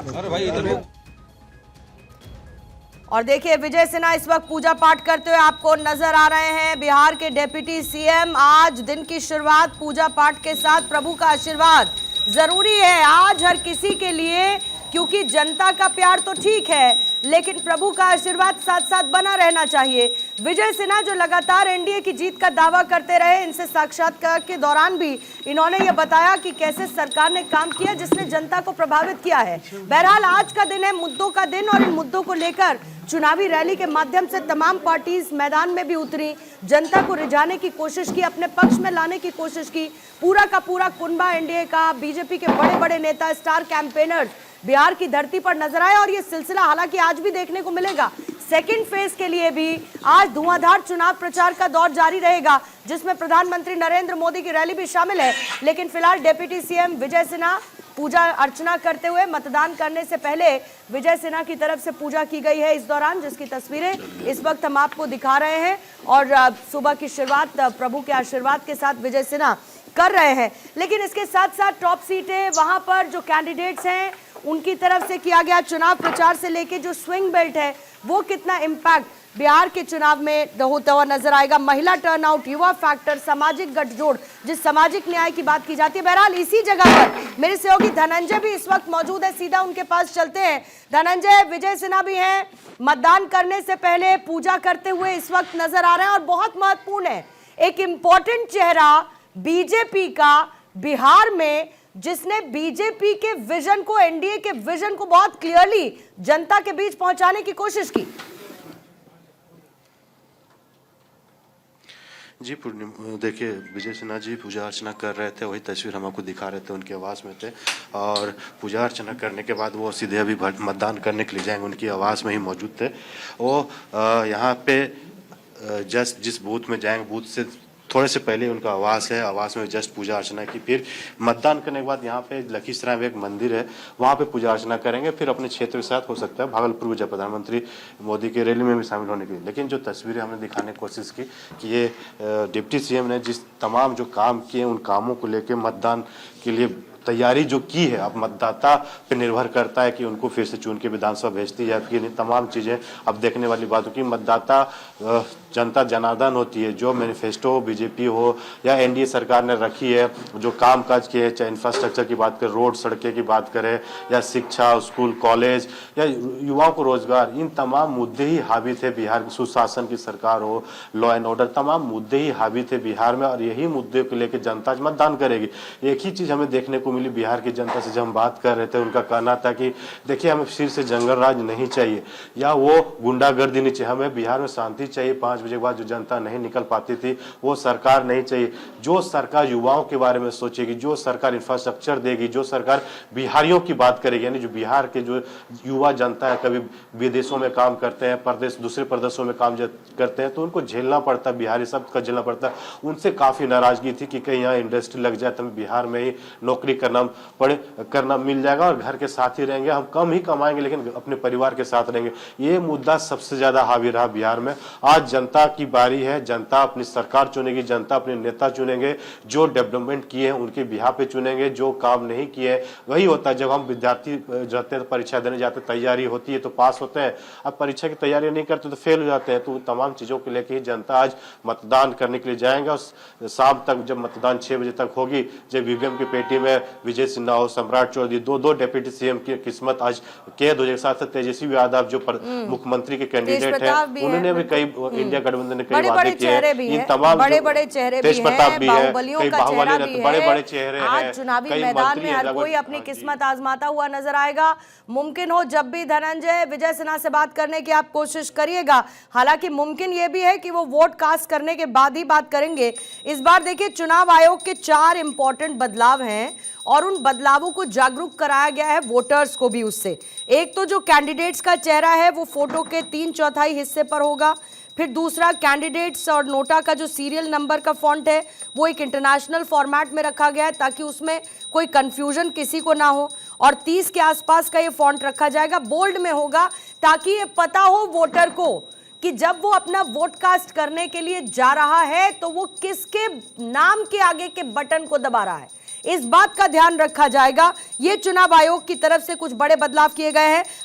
अरे भाई इधर। और देखिए विजय सिन्हा इस वक्त पूजा पाठ करते हुए आपको नजर आ रहे हैं। बिहार के डिप्टी सीएम, आज दिन की शुरुआत पूजा पाठ के साथ। प्रभु का आशीर्वाद जरूरी है आज हर किसी के लिए, क्योंकि जनता का प्यार तो ठीक है, लेकिन प्रभु का आशीर्वाद साथ साथ बना रहना चाहिए। विजय सिन्हा जो लगातार एनडीए की जीत का दावा करते रहे, इनसे साक्षात्कार के दौरान भी इन्होंने ये बताया कि कैसे सरकार ने काम किया जिसने जनता को प्रभावित किया है। बहरहाल आज का दिन है मुद्दों का दिन, और इन मुद्दों को लेकर चुनावी रैली के माध्यम से तमाम पार्टीज मैदान में भी उतरी, जनता को रिझाने की कोशिश की, अपने पक्ष में लाने की कोशिश की। पूरा का पूरा कुनबा एनडीए का, बीजेपी के बड़े बड़े नेता, स्टार कैंपेनर्स बिहार की धरती पर नजर आए। और ये सिलसिला हालांकि आज भी देखने को मिलेगा। सेकंड फेज के लिए भी आज धुआंधार चुनाव प्रचार का दौर जारी रहेगा, जिसमें प्रधानमंत्री नरेंद्र मोदी की रैली भी शामिल है। लेकिन फिलहाल डिप्टी सीएम विजय सिन्हा पूजा अर्चना करते हुए, मतदान करने से पहले विजय सिन्हा की तरफ से पूजा की गई है इस दौरान, जिसकी तस्वीरें इस वक्त हम आपको दिखा रहे हैं। और सुबह की शुरुआत प्रभु के आशीर्वाद के साथ विजय सिन्हा कर रहे हैं। लेकिन इसके साथ साथ टॉप सीटें, वहां पर जो कैंडिडेट्स हैं उनकी तरफ से किया गया चुनाव प्रचार से लेके जो स्विंग बेल्ट है, वो कितना इम्पैक्ट बिहार के चुनाव में होता हुआ नजर आएगा। महिला टर्नआउट, युवा फैक्टर, सामाजिक गठजोड़, जिस सामाजिक न्याय की बात की जाती है। बहरहाल इसी जगह पर मेरे सहयोगी धनंजय भी इस वक्त मौजूद है, सीधा उनके पास चलते हैं। धनंजय, विजय सिन्हा भी हैं, मतदान करने से पहले पूजा करते हुए इस वक्त नजर आ रहे हैं। और बहुत महत्वपूर्ण है, एक इंपॉर्टेंट चेहरा बीजेपी का बिहार में, जिसने बीजेपी के विजन को, एनडीए के विजन को बहुत क्लियरली जनता के बीच पहुंचाने की कोशिश की। जी पूर्णिमा, देखिए विजय सिन्हा जी पूजा अर्चना कर रहे थे, वही तस्वीर हम आपको दिखा रहे थे, उनकी आवाज़ में थे। और पूजा अर्चना करने के बाद वो सीधे अभी मतदान करने के लिए जाएंगे, उनकी आवाज़ में ही मौजूद थे वो। यहाँ पे जस्ट जिस बूथ में जाएंगे, बूथ से थोड़े से पहले उनका आवास है, आवास में जस्ट पूजा अर्चना की। फिर मतदान करने के बाद यहाँ पे लखीसराय में एक मंदिर है, वहाँ पे पूजा अर्चना करेंगे। फिर अपने क्षेत्र के साथ हो सकता है भागलपुर में जब प्रधानमंत्री मोदी की रैली में भी शामिल होने के लिए। लेकिन जो तस्वीरें हमने दिखाने की कोशिश की कि ये डिप्टी सीएम ने जिस तमाम जो काम किए, उन कामों को लेकर मतदान के लिए तैयारी जो की है, अब मतदाता पे निर्भर करता है कि उनको फिर से चुन के विधानसभा भेजती है या फिर नहीं। तमाम चीज़ें अब देखने वाली बात हो कि मतदाता जनता जनार्दन होती है। जो मैनिफेस्टो बीजेपी हो या एनडीए सरकार ने रखी है, जो काम काज किए, चाहे इंफ्रास्ट्रक्चर की बात करें, रोड सड़कें की बात करें, या शिक्षा, स्कूल कॉलेज, या युवाओं को रोजगार, इन तमाम मुद्दे ही हावी थे बिहार की। सुशासन की सरकार हो, लॉ एंड ऑर्डर, तमाम मुद्दे ही हावी थे बिहार में। और यही मुद्दे को लेकर जनता मतदान करेगी। एक ही चीज़ हमें देखने को मिली बिहार की जनता से, जब हम बात कर रहे थे, उनका कहना था कि देखिए हमें फिर से जंगल राज नहीं चाहिए या वो गुंडागर्दी नहीं चाहिए, हमें बिहार में शांति चाहिए। 5 बजे के बाद जो जनता नहीं निकल पाती थी, वो सरकार नहीं चाहिए। जो सरकार युवाओं के बारे में सोचेगी, जो सरकार इंफ्रास्ट्रक्चर देगी, जो सरकार बिहारियों की बात करेगी, यानी जो बिहार के जो युवा जनता है, कभी विदेशों में काम करते हैं, प्रदेश दूसरे प्रदेशों में काम करते हैं, तो उनको झेलना पड़ता है, बिहारी सब का झेलना पड़ता है। उनसे काफ़ी नाराजगी थी कि कहीं यहाँ इंडस्ट्री लग जाए तो हमें बिहार में ही नौकरी करना मिल जाएगा और घर के साथ ही रहेंगे, हम कम ही कमाएंगे लेकिन अपने परिवार के साथ रहेंगे। ये मुद्दा सबसे ज्यादा हावी रहा बिहार में। आज जनता की बारी है, जनता अपनी सरकार चुनेगी, जनता अपने नेता चुनेंगे, जो डेवलपमेंट किए हैं उनके बिहार पे चुनेंगे, जो काम नहीं किए। वही होता है जब हम विद्यार्थी जाते हैं, परीक्षा देने जाते हैं, तैयारी होती है तो पास होते हैं, अब परीक्षा की तैयारी नहीं करते तो फेल हो जाते हैं। तो तमाम चीजों को लेकर ही जनता आज मतदान करने के लिए जाएंगे। और शाम तक जब मतदान 6 बजे तक होगी, जब ईवीएम की पेटी में विजय सिन्हा और सम्राट चौधरी, दो डिप्टी सीएम की किस्मत आज कैद हो जाए। साथ साथ तेजस्वी यादव जो मुख्यमंत्री के कैंडिडेट है, उन्होंने भी कई इंडिया गठबंधन ने कई वादे किए हैं। इन तमाम बड़े बड़े चेहरे भी हैं, बाहुबलियों का चेहरा भी है, बड़े चेहरे हैं। आज चुनावी मैदान में हर कोई अपनी किस्मत आजमाता हुआ नजर आएगा। मुमकिन हो जब भी धनंजय विजय सिन्हा से बात करने की आप कोशिश करिएगा। हालांकि मुमकिन यह भी है कि वो वोट कास्ट करने के बाद ही बात करेंगे। इस बार देखिए चुनाव आयोग के 4 इंपॉर्टेंट बदलाव हैं और उन बदलावों को जागरूक कराया गया है वोटर्स को भी उससे। एक तो जो कैंडिडेट्स का चेहरा है वो फोटो के 3/4 हिस्से पर होगा। फिर दूसरा, कैंडिडेट्स और नोटा का जो सीरियल नंबर का फॉन्ट है वो एक इंटरनेशनल फॉर्मेट में रखा गया है ताकि उसमें कोई कंफ्यूजन किसी को ना हो। और 30 के आसपास का ये फॉन्ट रखा जाएगा, बोल्ड में होगा ताकि ये पता हो वोटर को कि जब वो अपना वोट कास्ट करने के लिए जा रहा है तो वो किसके नाम के आगे के बटन को दबा रहा है। इस बात का ध्यान रखा जाएगा। ये चुनाव आयोग की तरफ से कुछ बड़े बदलाव किए गए हैं।